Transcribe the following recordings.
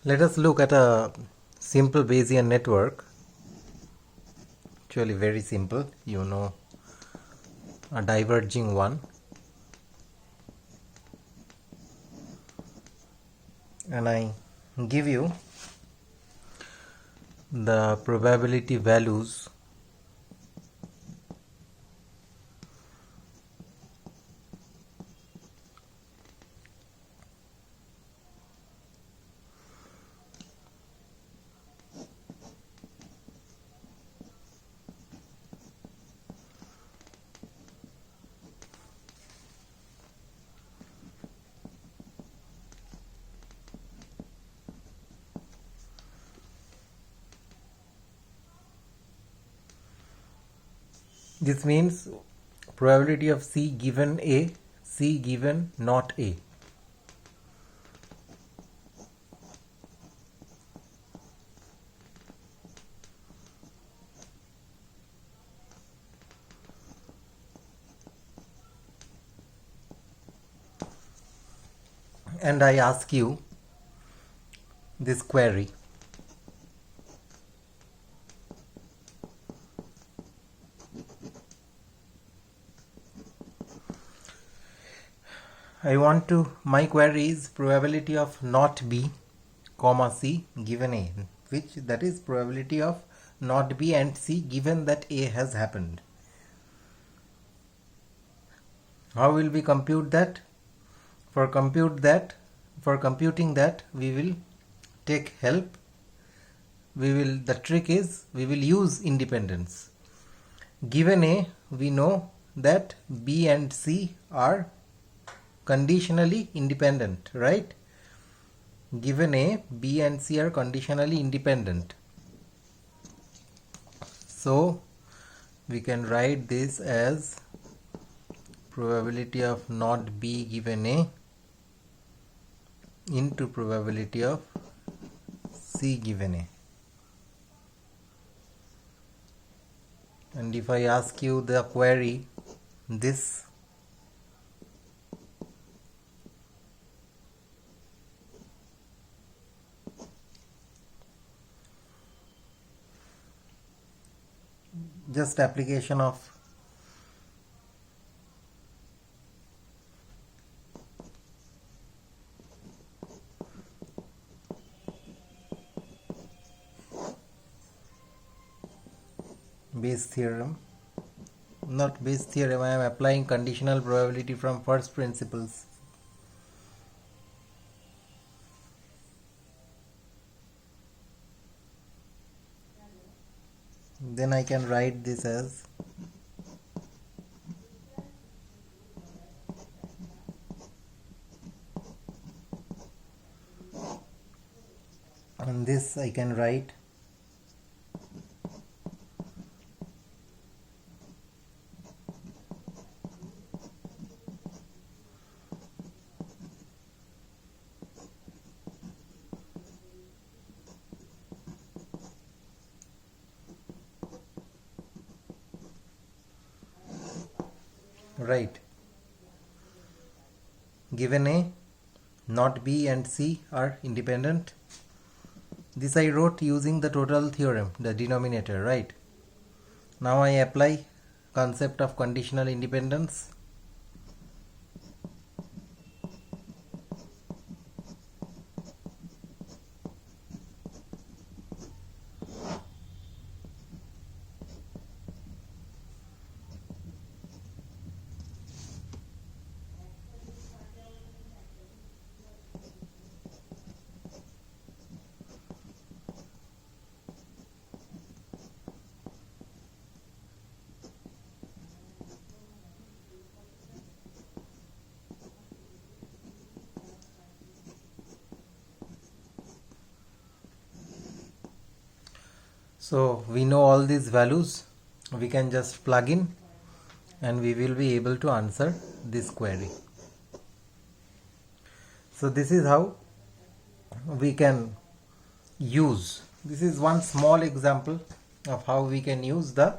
Let us look at a simple Bayesian network. Actually very simple, a diverging one, and I give you the probability values This means probability of C given A, C given not A. And I ask you this query. My query is probability of not B, comma C given A, which that is probability of not B and C given that A has happened. How will we compute that? For computing that we will take help. The trick is we will use independence. Given A, we know that B and C are conditionally independent, right? Given A, B and C are conditionally independent. So we can write this as probability of not B given A into probability of C given A. And if I ask you the query, this just application of Bayes theorem. Not Bayes theorem, I am applying conditional probability from first principles. Then I can write this as and this I can write right. Given A, not B and C are independent. This I wrote using the total theorem, the denominator, right? Now I apply concept of conditional independence. So we know all these values, we can just plug in and we will be able to answer this query. So this is how we can use, this is one small example of how we can use the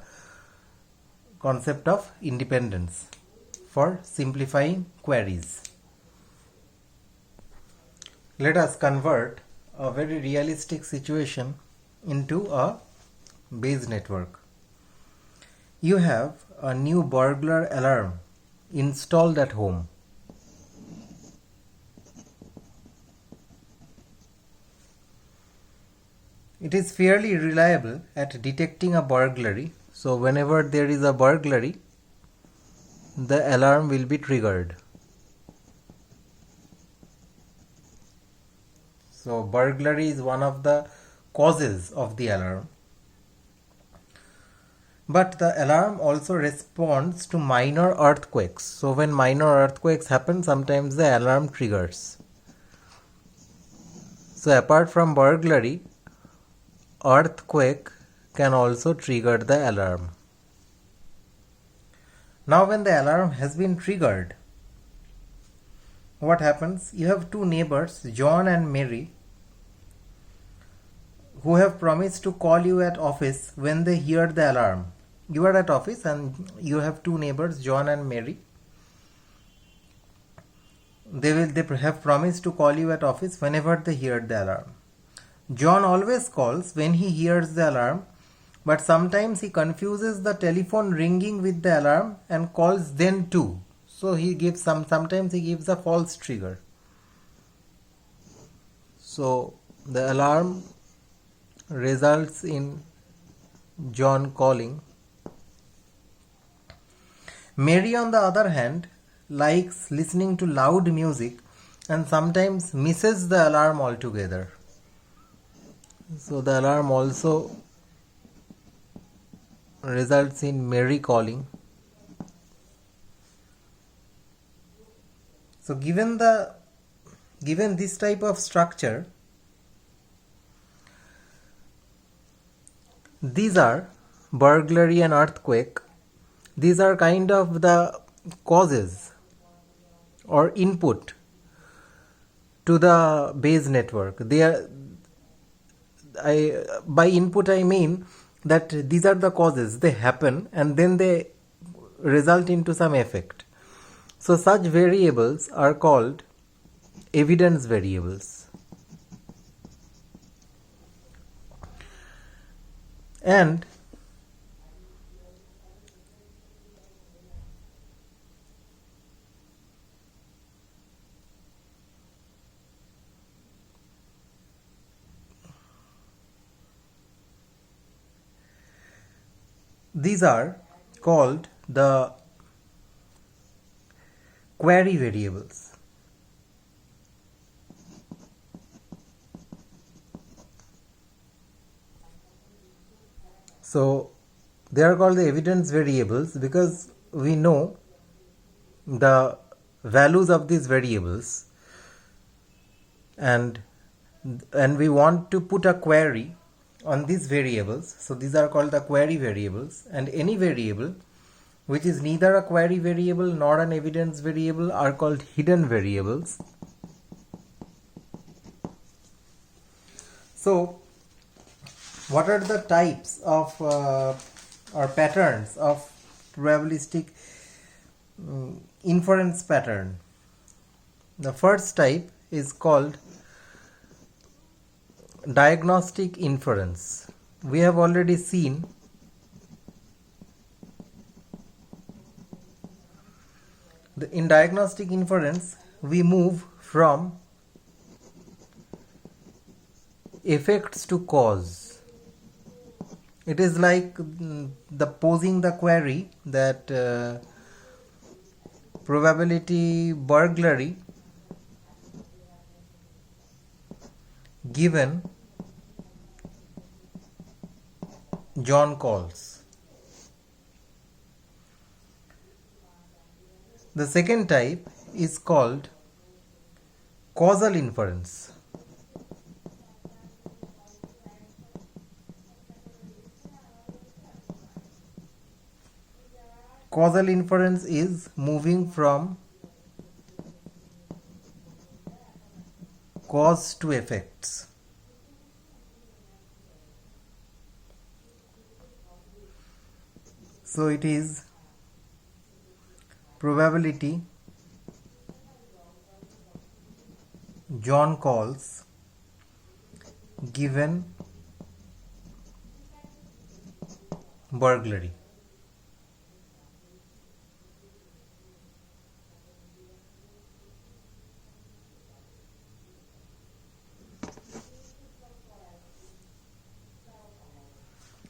concept of independence for simplifying queries. Let us convert a very realistic situation into a Bayes network. You have a new burglar alarm installed at home. It is fairly reliable at detecting a burglary, so whenever there is a burglary, the alarm will be triggered. So burglary is one of the causes of the alarm. But the alarm also responds to minor earthquakes. So when minor earthquakes happen, sometimes the alarm triggers. So apart from burglary, earthquake can also trigger the alarm. Now when the alarm has been triggered, what happens? You have two neighbors, John and Mary, who have promised to call you at office when they hear the alarm. You are at office and you have two neighbors, John and Mary. They have promised to call you at office whenever they hear the alarm. John always calls when he hears the alarm, but sometimes he confuses the telephone ringing with the alarm and calls then too. So sometimes he gives a false trigger. So the alarm results in John calling. Mary, on the other hand, likes listening to loud music and sometimes misses the alarm altogether. So the alarm also results in Mary calling. So given this type of structure, these are burglary and earthquake. These are kind of the causes or input to the Bayes network. By input I mean that these are the causes. They happen and then they result into some effect. So such variables are called evidence variables. And these are called the query variables. So they are called the evidence variables because we know the values of these variables and we want to put a query on these variables. So these are called the query variables, and any variable which is neither a query variable nor an evidence variable are called hidden variables. So what are the types of or patterns of probabilistic inference pattern? The first type is called diagnostic inference. We have already seen in diagnostic inference we move from effects to cause. It is like the posing the query that probability burglary given John calls. The second type is called causal inference. Causal inference is moving from cause to effects. So it is probability John calls given burglary.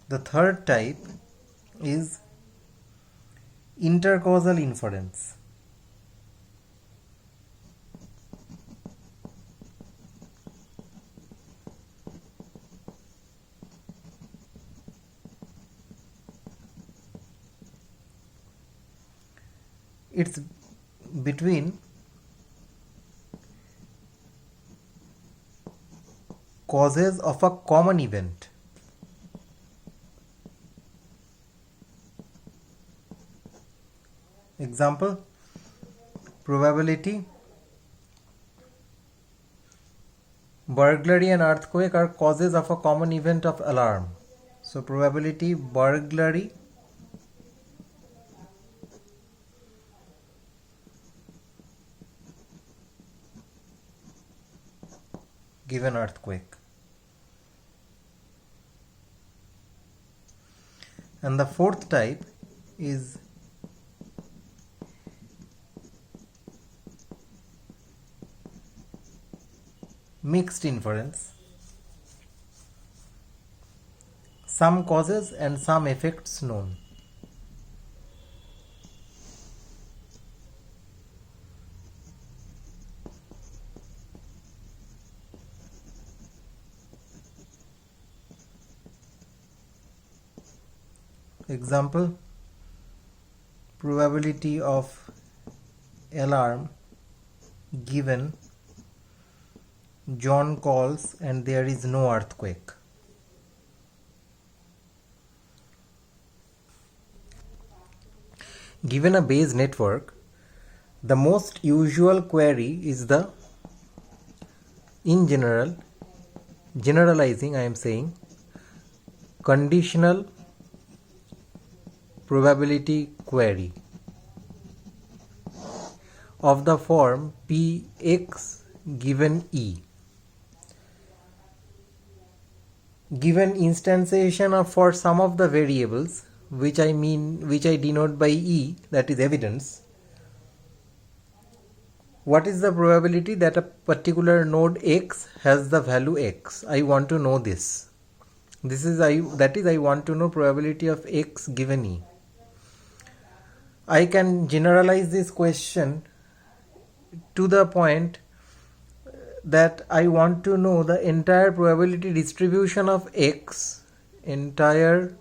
The third type is intercausal inference. It's between causes of a common event. Example, probability burglary and earthquake are causes of a common event of alarm. So probability burglary given earthquake. And the fourth type is mixed inference. Some causes and some effects known. Example, probability of alarm given John calls and there is no earthquake. Given a Bayes network, the most usual query is the, in general, generalizing I am saying, conditional probability query of the form Px given E. Given instantiation of for some of the variables, which I denote by E, that is evidence, what is the probability that a particular node X has the value X? I want to know this. I want to know probability of X given E. I can generalize this question to the point that I want to know the entire probability distribution of X, entire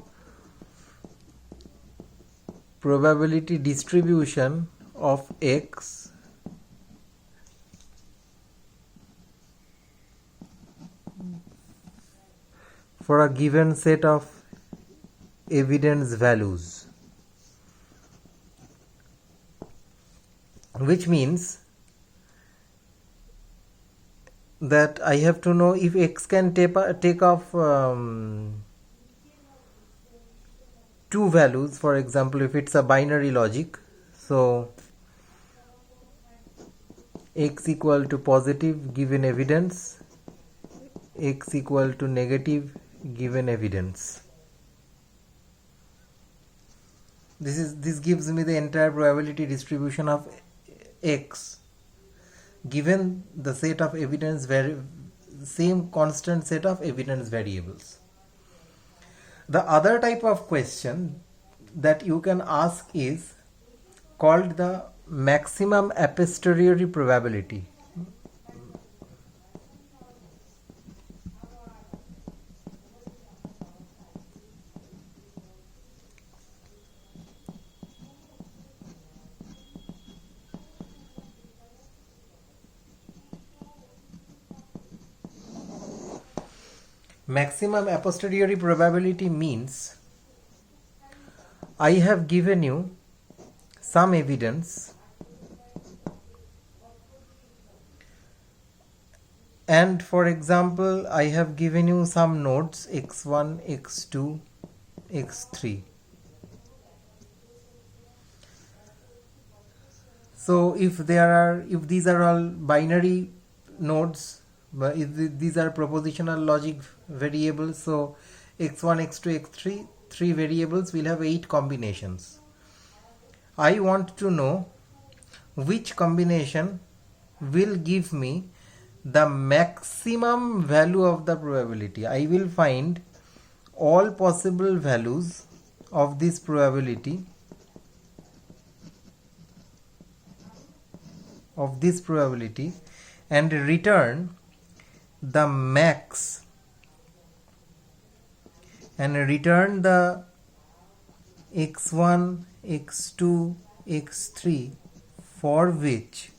probability distribution of X for a given set of evidence values, which means that I have to know if X can take off two values. For example, if it's a binary logic, so X equal to positive given evidence, X equal to negative given evidence. This gives me the entire probability distribution of X given the set of evidence same constant set of evidence variables. The other type of question that you can ask is called the maximum a posteriori probability. Maximum a posteriori probability means I have given you some evidence and for example I have given you some nodes x1, x2, x3. So if these are all binary nodes but these are propositional logic variables, so x1, x2, x3, three variables will have 8 combinations. I want to know which combination will give me the maximum value of the probability. I will find all possible values of this probability and return the max and return the x1, x2, x3 for which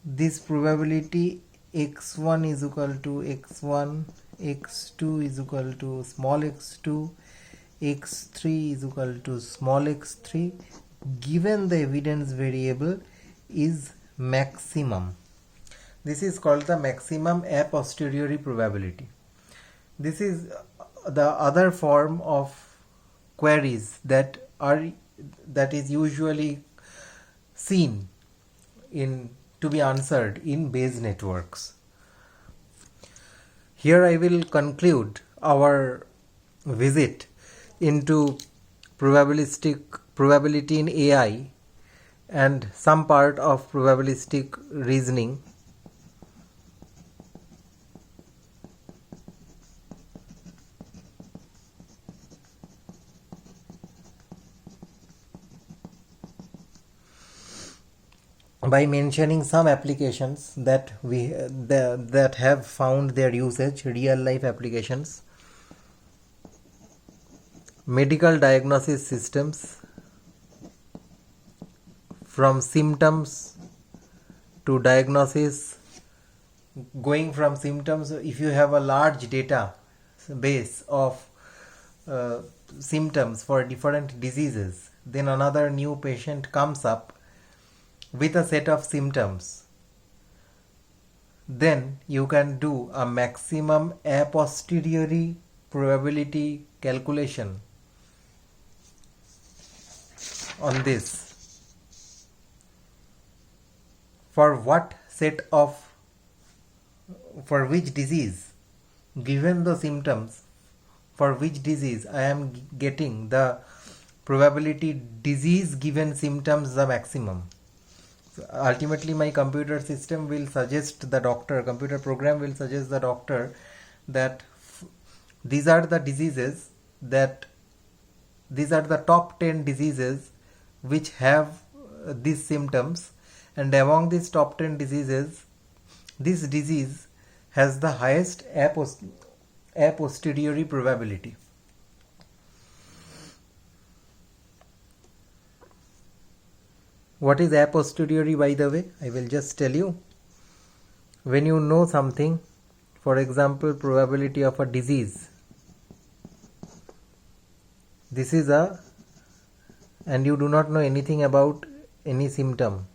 this probability x1 is equal to x1, x2 is equal to small x2, x3 is equal to small x3 given the evidence variable is maximum. This is called the maximum a posteriori probability. This is the other form of queries that is usually seen to be answered in Bayes networks. Here I will conclude our visit into probability in AI and some part of probabilistic reasoning. By mentioning some applications that that have found their usage, real life applications. Medical diagnosis systems, from symptoms to diagnosis, going from symptoms, if you have a large data base of symptoms for different diseases, then another new patient comes up with a set of symptoms, then you can do a maximum a posteriori probability calculation on this. For which disease, given the symptoms, for which disease I am getting the probability disease given symptoms the maximum. So ultimately my computer program will suggest the doctor that these are the diseases, that these are the top 10 diseases which have these symptoms, and among these top 10 diseases, this disease has the highest a posteriori probability. What is a posteriori, by the way? I will just tell you. When you know something, for example, probability of a disease, this is and you do not know anything about any symptom.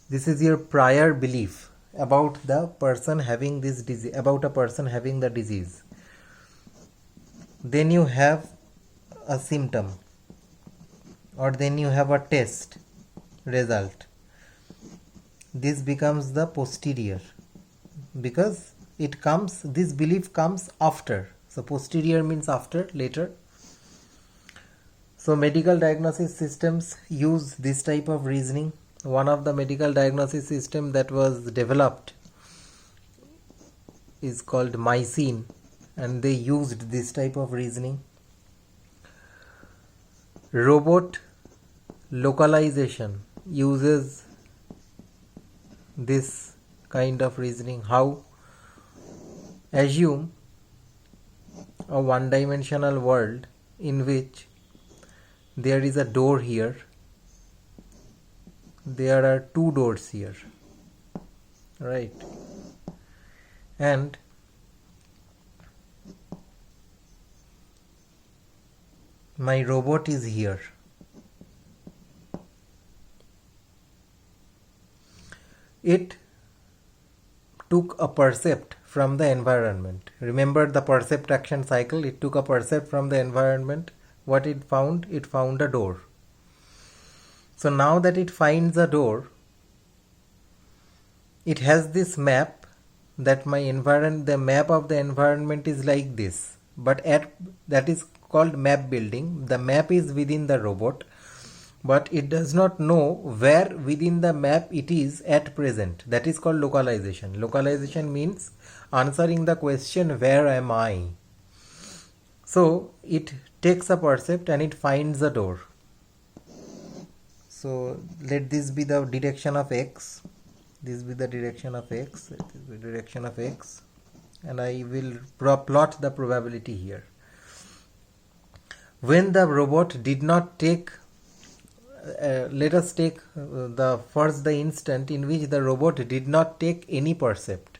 This is your prior belief about the person having this disease, about a person having the disease. Then you have a symptom, or then you have a test result. This becomes the posterior because this belief comes after. So posterior means after, later. So medical diagnosis systems use this type of reasoning. One of the medical diagnosis system that was developed is called Mycin, and they used this type of reasoning. Robot localization uses this kind of reasoning. How? Assume a one-dimensional world in which there is a door here, there are two doors here, right? And my robot is here. It took a percept from the environment. Remember the percept action cycle? It took a percept from the environment. What it found? It found a door. So now that it finds a door, it has this map that the map of the environment is like this, but that is called map building. The map is within the robot, but it does not know where within the map it is at present. That is called localization. Localization means answering the question, where am I? So it takes a percept and it finds a door. So let this be the direction of x, this be the direction of x, this is the direction of x, and I will plot the probability here. When the robot did not take, let us take the instant in which the robot did not take any percept.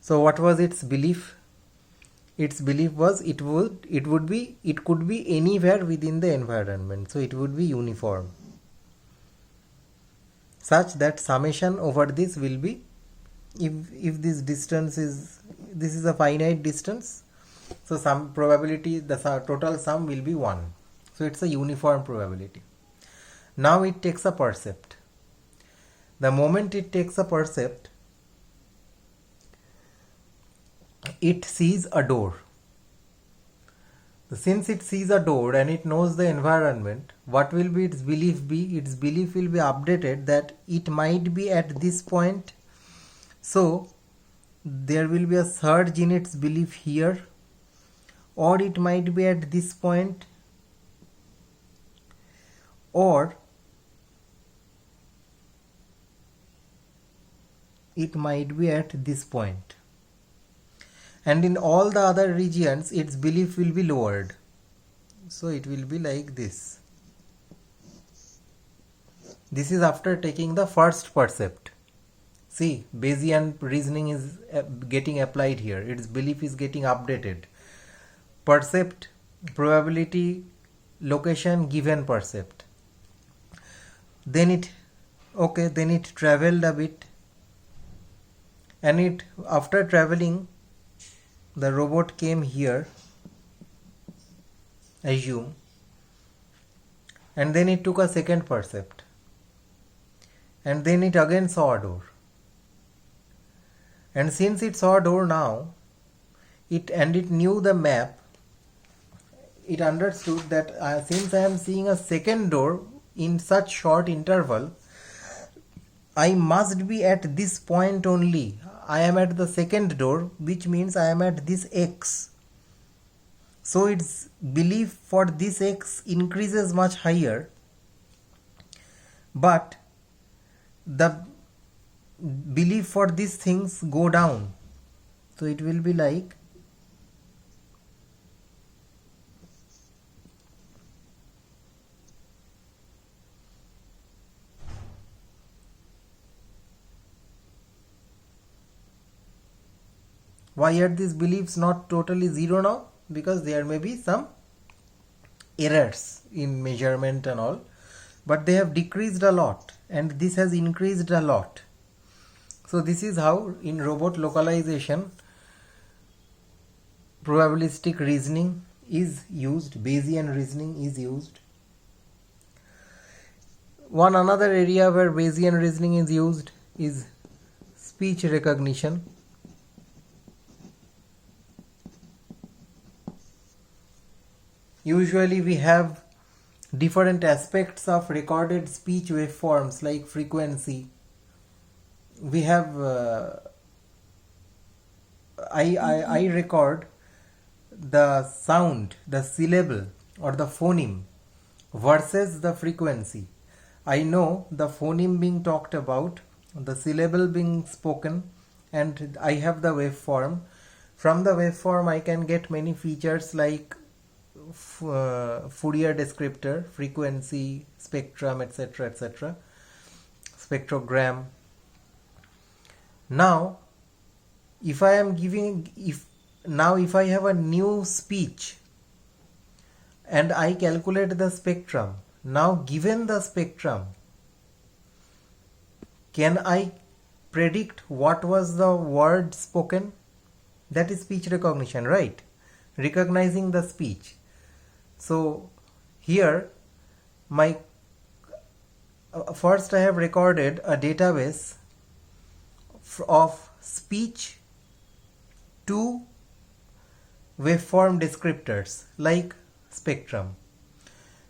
So what was its belief? Its belief was it could be anywhere within the environment, so it would be uniform, such that summation over this will be, if this is a finite distance, so some probability, the total sum will be 1. So it's a uniform probability. Now it takes a percept. The moment it takes a percept, it sees a door. Since it sees a door and it knows the environment, what will be its belief be? Its belief will be updated that it might be at this point. So there will be a surge in its belief here, or it might be at this point, or it might be at this point. And in all the other regions its belief will be lowered. So it will be like this. This is after taking the first percept. See, Bayesian reasoning is getting applied here. Its belief is getting updated. Percept, probability, location, given percept. Then it traveled a bit, and after traveling, the robot came here, assume, and then it took a second percept, and then it again saw a door. And since it saw a door now, it knew the map, it understood that since I am seeing a second door in such short interval, I must be at this point only. I am at the second door, which means I am at this x. So its belief for this x increases much higher, but the belief for these things go down. So it will be like why are these beliefs not totally zero now? Because there may be some errors in measurement and all, but they have decreased a lot, and this has increased a lot. So this is how in robot localization probabilistic reasoning is used, Bayesian reasoning is used. One another area where Bayesian reasoning is used is speech recognition. Usually we have different aspects of recorded speech waveforms like frequency. We have I record the sound, the syllable or the phoneme versus the frequency. I know the phoneme being talked about, the syllable being spoken, and I have the waveform. From the waveform I can get many features like Fourier descriptor, frequency, spectrum, etc., etc., spectrogram. Now if I am if I have a new speech and I calculate the spectrum, now given the spectrum, can I predict what was the word spoken? That is speech recognition, right? Recognizing the speech. So here first I have recorded a database of speech to waveform descriptors like spectrum.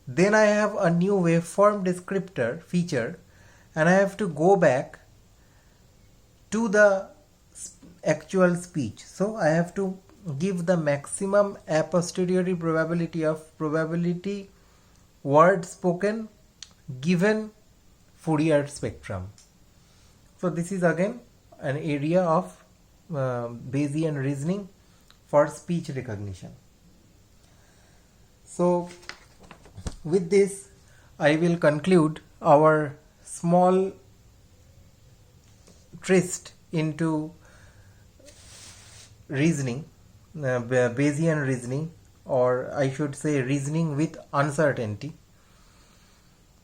Then I have a new waveform descriptor feature, and I have to go back to the actual speech. So I have to give the maximum a posteriori probability of probability word spoken given Fourier spectrum. So this is again an area of Bayesian reasoning for speech recognition. So with this I will conclude our small tryst into reasoning, Bayesian reasoning, or I should say reasoning with uncertainty.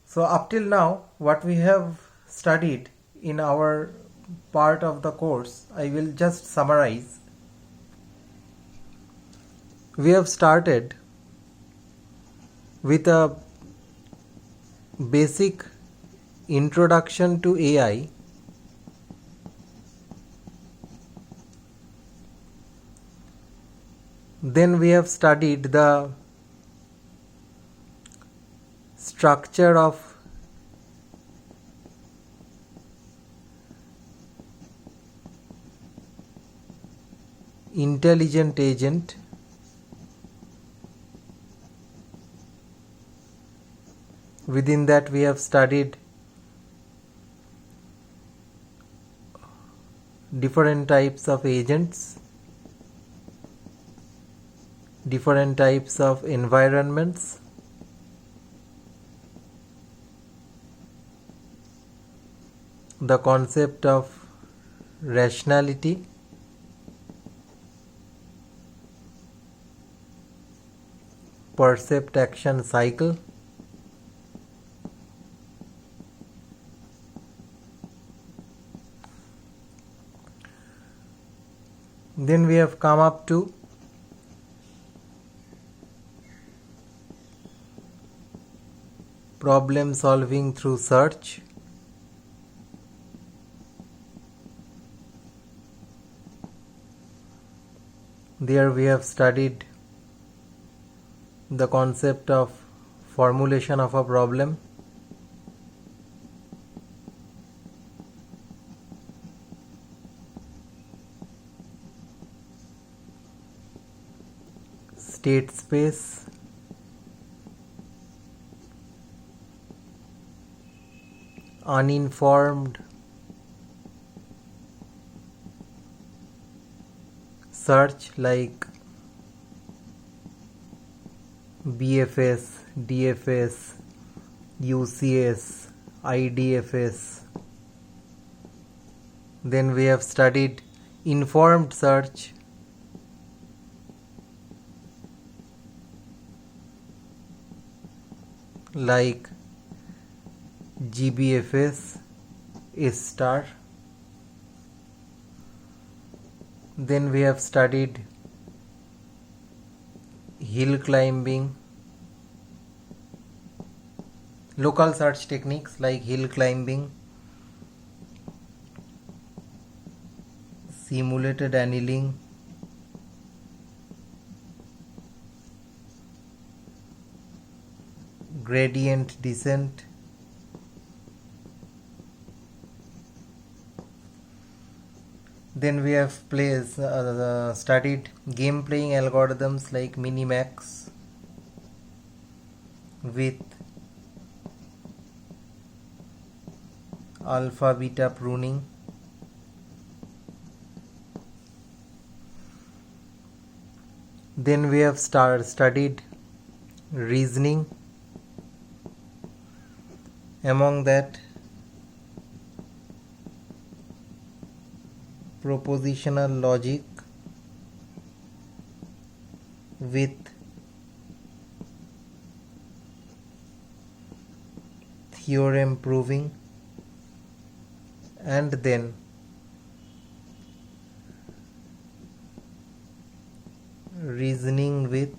So up till now what we have studied in our part of the course, I will just summarize. We have started with a basic introduction to AI. Then we have studied the structure of intelligent agent. Within that we have studied different types of agents, different types of environments, the concept of rationality, percept action cycle, then we have come up to problem solving through search. There we have studied the concept of formulation of a problem, state space, uninformed search like BFS, DFS, UCS, IDFS. Then we have studied informed search, like GBFS, A*. Then we have studied hill climbing, local search techniques like hill climbing, simulated annealing, gradient descent. Then we have studied game playing algorithms like Minimax with alpha beta pruning. Then we have studied reasoning, among that propositional logic with theorem proving, and then reasoning with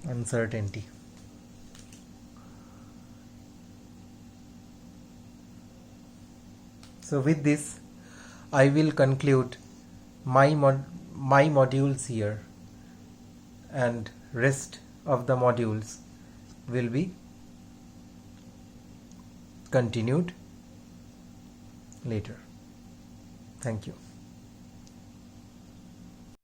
uncertainty. So with this I will conclude my modules here, and rest of the modules will be continued later. Thank you.